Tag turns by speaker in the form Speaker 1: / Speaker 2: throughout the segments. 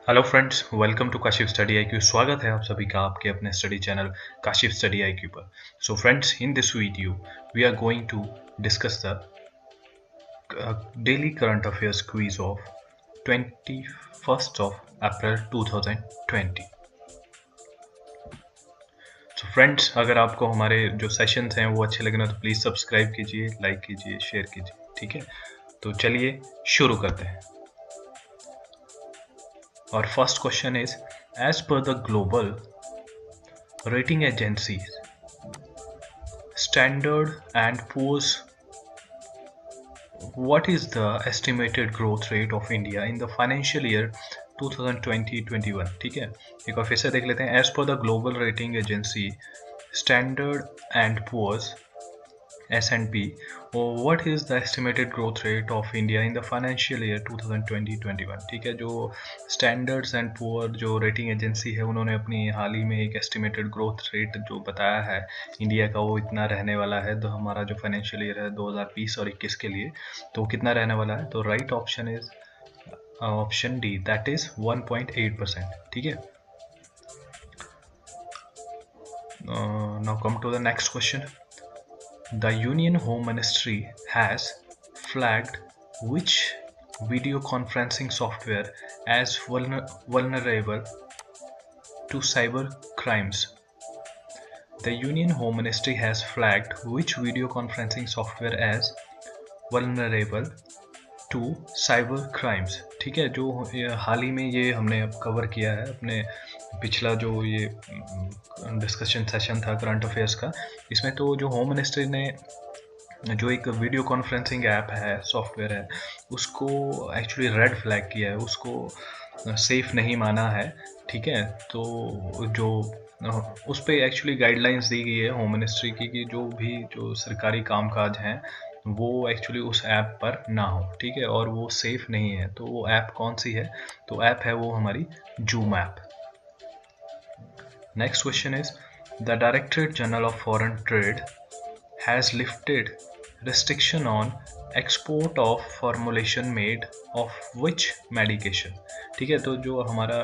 Speaker 1: Hello friends, welcome to Kashif study IQ. स्वागत है आप सभी का आपके अपने study channel Kashif study IQ पर। So friends, in this video we are going to discuss the daily current affairs quiz of 21st of April 2020। So friends, अगर आपको हमारे जो सेशंस हैं वो अच्छे लगे ना तो प्लीज़ सब्सक्राइब कीजिए, लाइक कीजिए, शेयर कीजिए। ठीक है, तो चलिए शुरू करते हैं। और first question is, as per the global rating agencies Standard and Poor's, what is the estimated growth rate of India in the financial year 2020-21? ठीक है, एक बार फिर से देख लेते हैं। As per the global rating agency Standard and Poor's S&P, what is the estimated growth rate of India in the financial year 2020-21? ठीक है, जो स्टैंडर्ड्स एंड पुअर जो रेटिंग एजेंसी है उन्होंने अपनी हाल ही में एक एस्टिमेटेड ग्रोथ रेट जो बताया है इंडिया का, वो इतना रहने वाला है। तो हमारा जो फाइनेंशियल ईयर है 2020 और 21 के लिए, तो कितना रहने वाला है? तो right option is option D, that is 1.8%। ठीक है, now come to the next question. The Union Home Ministry has flagged which video conferencing software as vulnerable to cyber crimes? The Union Home Ministry has flagged which video conferencing software as vulnerable to cyber crimes? ठीक है, जो हाल ही में ये हमने अब cover किया है अपने पिछला जो ये डिस्कशन सेशन था करंट अफेयर्स का, इसमें तो जो होम मिनिस्ट्री ने जो एक वीडियो कॉन्फ्रेंसिंग ऐप है, सॉफ्टवेयर है, उसको एक्चुअली रेड फ्लैग किया है, उसको सेफ नहीं माना है। ठीक है, तो जो उस पर एक्चुअली गाइडलाइंस दी गई है होम मिनिस्ट्री की कि जो सरकारी कामकाज हैं वो एक्चुअली उस ऐप पर ना हो। ठीक है, और वो सेफ नहीं है। तो वो ऐप कौन सी है? तो ऐप है वो हमारी zoom app. Next question is, the directorate general of foreign trade has lifted restriction on export of formulation made of which medication? ठीक है, तो जो हमारा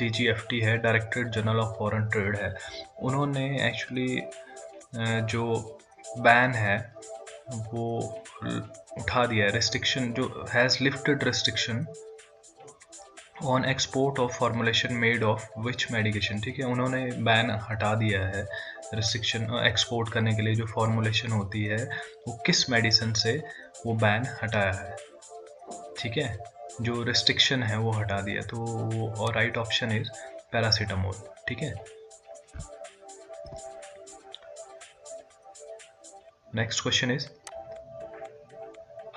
Speaker 1: DGFT है, directorate general of foreign trade है, उन्होंने एक्चुअली जो बैन है वो उठा दिया है। रिस्ट्रिक्शन जो has lifted restriction on export of formulation made of which medication. ठीक है, उन्होंने बैन हटा दिया है, रिस्ट्रिक्शन एक्सपोर्ट करने के लिए जो फॉर्मुलेशन होती है वो किस मेडिसिन से वो बैन हटाया है। ठीक है, जो रिस्ट्रिक्शन है वो हटा दिया। तो और राइट ऑप्शन इज पैरासीटामोल। ठीक है, next question is,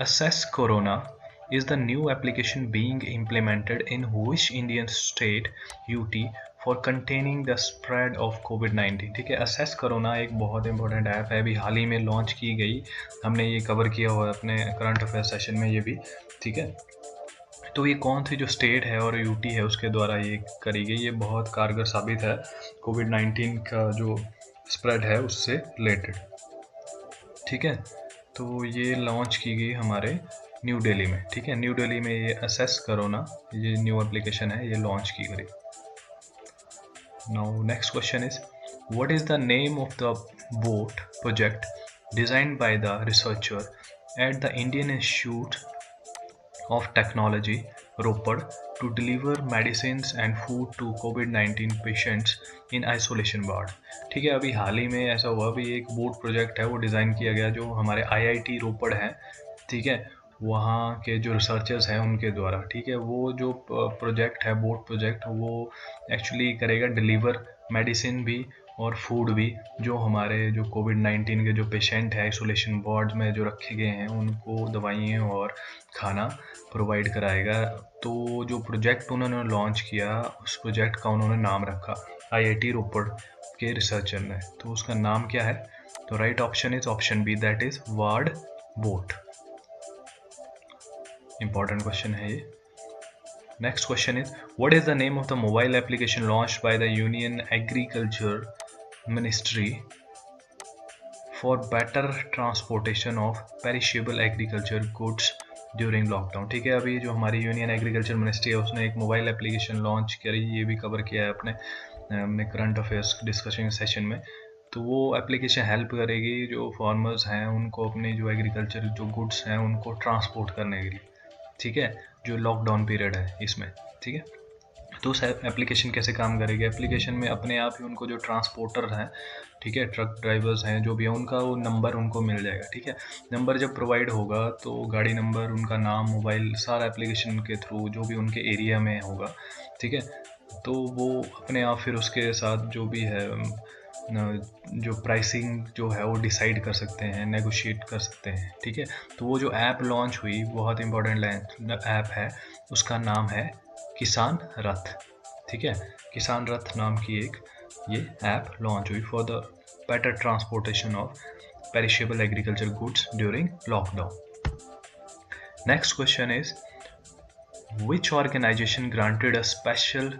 Speaker 1: assess corona is the new application being implemented in which Indian state UT for containing the spread of COVID-19? ठीक है, असेस कोरोना एक बहुत इंपॉर्टेंट ऐप है, अभी हाल ही में लॉन्च की गई, हमने ये कवर किया हुआ है अपने करंट अफेयर सेशन में ये भी। ठीक है, तो ये कौन सी जो स्टेट है और यूटी है उसके द्वारा ये करी गई, ये बहुत कारगर साबित है कोविड-19 का जो स्प्रेड है उससे रिलेटेड। ठीक है, तो ये लॉन्च की गई हमारे न्यू दिल्ली में। ठीक है, न्यू दिल्ली में ये असेस कोरोना, ये न्यू एप्लीकेशन है, ये लॉन्च की गई। Now next question is, what is the name of the bot project designed by the researcher at the Indian Institute of Technology Ropar to deliver medicines and food to कोविड-19 patients in isolation ward? ठीक है, अभी हाल ही में ऐसा हुआ, अभी एक boat project है वो डिज़ाइन किया गया जो हमारे IIT रोपड़ है। ठीक है, वहाँ के जो रिसर्चर्स हैं उनके द्वारा। ठीक है, वो जो प्रोजेक्ट है, बोट प्रोजेक्ट, वो एक्चुअली करेगा डिलीवर मेडिसिन भी और फूड भी, जो हमारे जो कोविड-19 के जो पेशेंट हैं आइसोलेशन वार्ड में जो रखे गए हैं उनको दवाइयाँ और खाना प्रोवाइड कराएगा। तो जो प्रोजेक्ट उन्होंने लॉन्च किया, उस प्रोजेक्ट का उन्होंने नाम रखा IIT रोपड़ के रिसर्चर ने। तो उसका नाम क्या है? तो right option is option B, that is ward bot. Important question है ये। Next question is, what is the name of the mobile application launched by the union agriculture ministry for better transportation of perishable agriculture goods during lockdown. ठीक है, अभी जो हमारी union agriculture ministry है उसने एक मोबाइल एप्लीकेशन लॉन्च करी, ये भी कवर किया है अपने करंट अफेयर्स डिस्कशन सेशन में। तो वो एप्लीकेशन हेल्प करेगी जो फार्मर्स हैं उनको अपने जो एग्रीकल्चर जो गुड्स हैं उनको ट्रांसपोर्ट करने के लिए, ठीक है, जो लॉकडाउन पीरियड है इसमें। ठीक है, तो उस एप्लीकेशन कैसे काम करेगी, एप्लीकेशन में अपने आप ही उनको जो ट्रांसपोर्टर हैं, ठीक है, ट्रक ड्राइवर्स हैं जो भी है, उनका वो नंबर उनको मिल जाएगा। ठीक है, नंबर जब प्रोवाइड होगा तो गाड़ी नंबर, उनका नाम, मोबाइल, सारा एप्लीकेशन के थ्रू जो भी उनके एरिया में होगा, ठीक है, तो वो अपने आप फिर उसके साथ जो भी है जो प्राइसिंग जो है वो डिसाइड कर सकते हैं, नेगोशिएट कर सकते हैं। ठीक है, तो वो जो ऐप लॉन्च हुई, बहुत इंपॉर्टेंट ऐप है, उसका नाम है किसान रथ। ठीक है, किसान रथ नाम की एक ये ऐप लॉन्च हुई for the better transportation of perishable agriculture goods during lockdown. Next question is which organization granted a special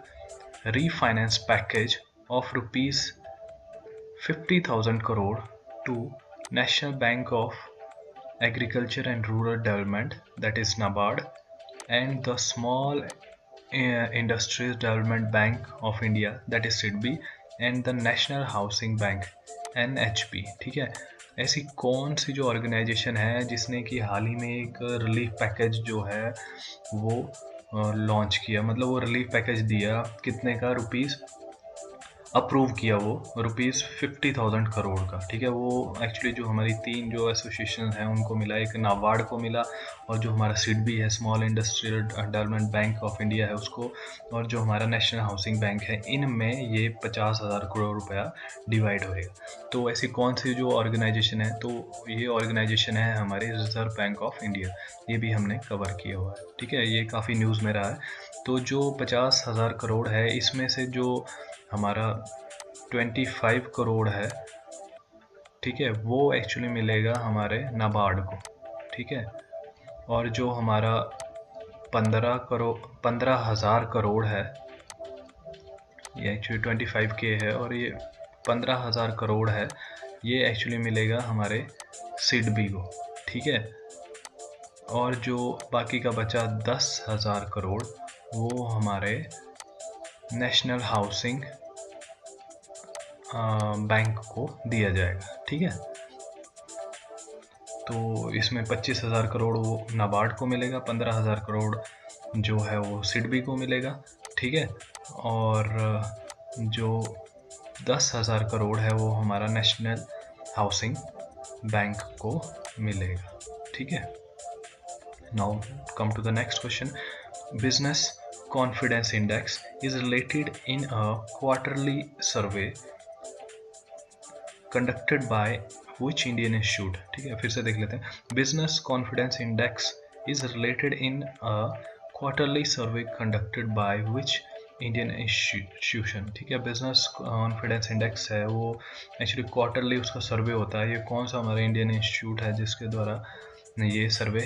Speaker 1: refinance package of rupees 50,000 crore to National Bank of Agriculture and Rural Development, that is NABARD, and the Small Industries Development Bank of India, that is SIDBI, and the National Housing Bank NHB। ठीक है, ऐसी कौन सी जो organisation है जिसने कि हाल ही में एक रिलीफ पैकेज जो है वो लॉन्च किया, मतलब वो रिलीफ पैकेज दिया, कितने का, रुपीज़ अप्रूव किया वो रुपीज़ 50,000 करोड़ का। ठीक है, वो एक्चुअली जो हमारी 3 जो एसोसिएशन हैं उनको मिला, एक नाबार्ड को मिला, और जो हमारा सिडबी है, small industrial development bank of India है, उसको, और जो हमारा नेशनल हाउसिंग बैंक है, इनमें ये 50,000 करोड़ रुपया डिवाइड होएगा। तो ऐसी कौन सी जो ऑर्गेनाइजेशन है, तो ये ऑर्गेनाइजेशन है हमारी रिजर्व बैंक ऑफ इंडिया, ये भी हमने कवर किया हुआ है। ठीक है, ये काफ़ी न्यूज़ में रहा है। तो जो 50,000 करोड़ है, इसमें से जो हमारा 25 करोड़ है, ठीक है, वो एक्चुअली मिलेगा हमारे नाबार्ड को। ठीक है, और जो हमारा 15,000 करोड़ है, ये एक्चुअली 25K है, और ये 15,000 करोड़ है, ये एक्चुअली मिलेगा हमारे सिडबी को। ठीक है, और जो बाकी का बचा 10,000 करोड़ वो हमारे नेशनल हाउसिंग बैंक को दिया जाएगा। ठीक है, तो इसमें 25,000 करोड़ वो नाबार्ड को मिलेगा, 15,000 करोड़ जो है वो सिडबी को मिलेगा। ठीक है, और जो 10,000 करोड़ है वो हमारा नेशनल हाउसिंग बैंक को मिलेगा। ठीक है, now come to the next question. Business confidence index is related in a quarterly survey conducted by which Indian institute। ठीक है, फिर से देख लेते हैं। Business confidence index is related in a quarterly survey conducted by which Indian institution. ठीक है, business confidence index है वो एक्चुअली क्वार्टरली उसका सर्वे होता है। ये कौन सा हमारा इंडियन इंस्टीट्यूट है जिसके द्वारा ये सर्वे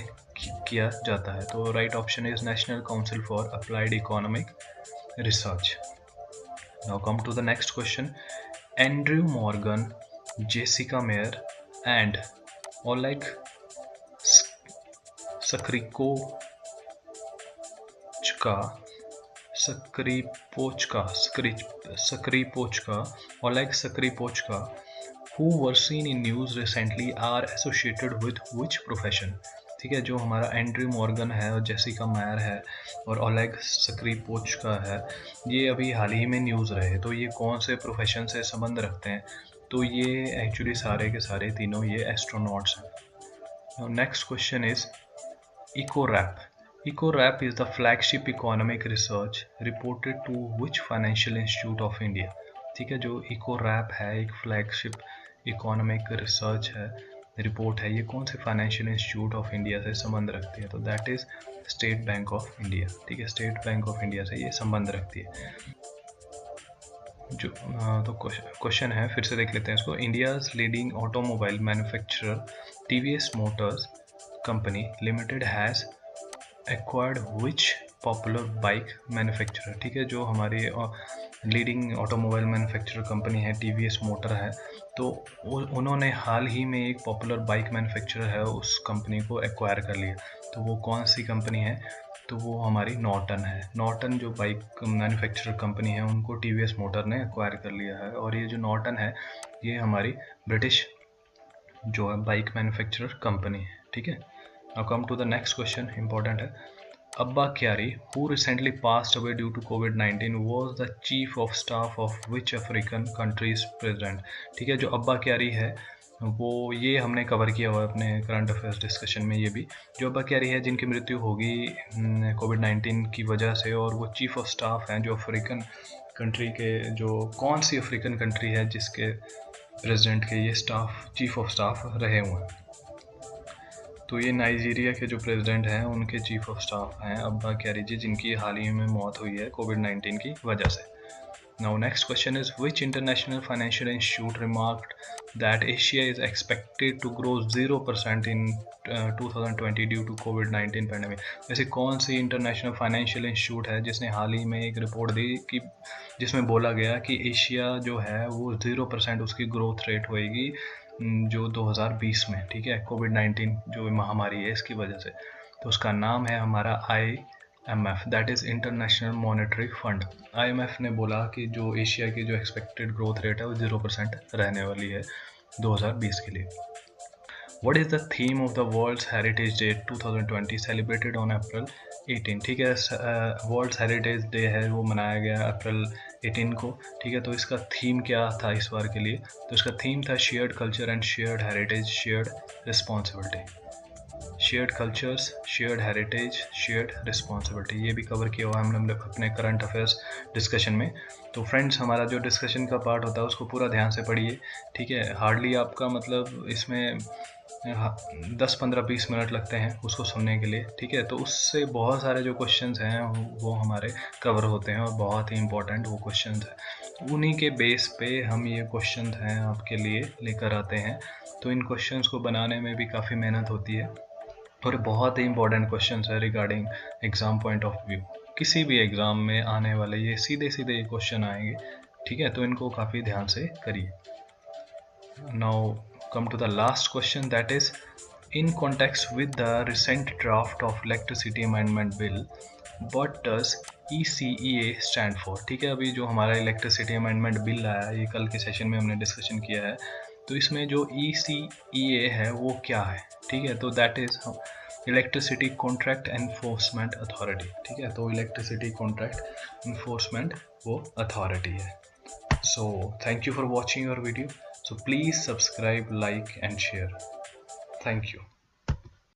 Speaker 1: किया जाता है? तो right option is National Council for Applied Economic Research. Now come to the next question. Andrew Morgan, Jessica Meir and Oleg Skripochka, who were seen in news recently, are associated with which profession? ठीक है, जो हमारा Andrew Morgan है और Jessica mayor है और Oleg स्क्रिपोचका है, ये अभी हाल ही में न्यूज़ रहे, तो ये कौन से प्रोफेशन से संबंध रखते हैं? तो ये एक्चुअली सारे के सारे तीनों ये एस्ट्रोनॉट्स हैं। Next question is Ecowrap. Ecowrap is the flagship economic research reported to which financial institute of India? ठीक है, जो इकोरैप है एक फ्लैगशिप इकोनॉमिक रिसर्च है, रिपोर्ट है, ये कौन से फाइनेंशियल इंस्टीट्यूट ऑफ इंडिया से संबंध रखती है? तो that is state bank of India. ठीक है, स्टेट बैंक ऑफ इंडिया से ये संबंध रखती है। जो तो क्वेश्चन है, फिर से देख लेते हैं इसको। India's leading automobile manufacturer TVS Motors company limited has acquired which popular bike manufacturer, ठीक है, जो हमारी लीडिंग ऑटोमोबाइल मैन्युफैक्चरर कंपनी है टीवीएस मोटर है, तो उन्होंने हाल ही में एक पॉपुलर बाइक मैन्युफैक्चरर है उस कंपनी को एक्वायर कर लिया। तो वो कौन सी कंपनी है? तो वो हमारी नॉर्टन है। नॉर्टन जो बाइक मैन्युफैक्चरर कंपनी है उनको टीवीएस मोटर ने एक्वायर कर लिया है, और ये जो नॉर्टन है ये हमारी ब्रिटिश जो है बाइक मैन्युफैक्चरर कंपनी है, ठीक है। Now come to the next question, important है। Abba Kyari, who recently passed away due to COVID-19, was the chief of staff of which African country's president? ठीक है, जो अब्बा क्यारी है वो, ये हमने कवर किया हुआ है अपने करंट अफेयर्स डिस्कशन में। ये भी जो अब्बा क्यारी है जिनकी मृत्यु होगी कोविड-19 की वजह से, और वो चीफ ऑफ स्टाफ हैं जो अफ्रीकन कंट्री के, जो कौन सी अफ्रीकन कंट्री है जिसके प्रेसिडेंट के ये स्टाफ चीफ ऑफ स्टाफ रहे हुए हैं? तो ये नाइजीरिया के जो प्रेसिडेंट हैं उनके चीफ ऑफ स्टाफ हैं अब्बा क्यारी जी, जिनकी हाल ही में मौत हुई है कोविड-19 की वजह से। Now next question is which international financial institute remarked that Asia is expected to grow 0% in 2020 due to कोविड-19 पैंडेमिक? वैसे कौन सी इंटरनेशनल फाइनेंशियल इंस्टीट्यूट है जिसने हाल ही में एक रिपोर्ट दी कि जिसमें बोला गया कि एशिया जो है वो 0% उसकी ग्रोथ रेट होएगी जो 2020 में, ठीक है, कोविड-19 जो महामारी है इसकी वजह से। तो उसका नाम है हमारा IMF, that is international monetary fund. IMF ने बोला कि जो एशिया की जो एक्सपेक्टेड ग्रोथ रेट है वो 0% रहने वाली है 2020 के लिए। What is the theme of the World's Heritage Day 2020 celebrated on April 18? ठीक है, वर्ल्ड्स हेरिटेज डे है वो मनाया गया अप्रैल 18 को, ठीक है। तो इसका थीम क्या था इस बार के लिए? तो इसका थीम था shared culture and shared heritage, shared responsibility. Shared cultures, shared heritage, shared responsibility, ये भी कवर किया हुआ हमने अपने करंट अफेयर्स डिस्कशन में। तो फ्रेंड्स, हमारा जो डिस्कशन का पार्ट होता है उसको पूरा ध्यान से पढ़िए, ठीक है। हार्डली आपका मतलब इसमें 10-15-20 मिनट लगते हैं उसको सुनने के लिए, ठीक है। तो उससे बहुत सारे जो क्वेश्चंस हैं वो हमारे कवर होते हैं और बहुत ही इंपॉर्टेंट वो क्वेश्चंस हैं। उन्हीं के बेस पे हम ये क्वेश्चंस हैं आपके लिए लेकर आते हैं। तो इन क्वेश्चंस को बनाने में भी काफ़ी मेहनत होती है और बहुत ही इंपॉर्टेंट क्वेश्चंस है regarding exam point of view. किसी भी एग्ज़ाम में आने वाले ये सीधे ये क्वेश्चन आएंगे, ठीक है। तो इनको काफ़ी ध्यान से करिए। Now come to the last question, that is in context with the recent draft of electricity amendment bill, what does ECEA stand for? ठीक है, अभी जो हमारा इलेक्ट्रिसिटी अमेंडमेंट बिल आया ये कल के सेशन में हमने डिस्कशन किया है। तो इसमें जो ECEA है वो क्या है, ठीक है। तो that is electricity contract enforcement authority, ठीक है। तो इलेक्ट्रिसिटी कॉन्ट्रैक्ट एनफोर्समेंट वो अथॉरिटी है। So thank you for watching your video. So please subscribe, like and share. Thank you.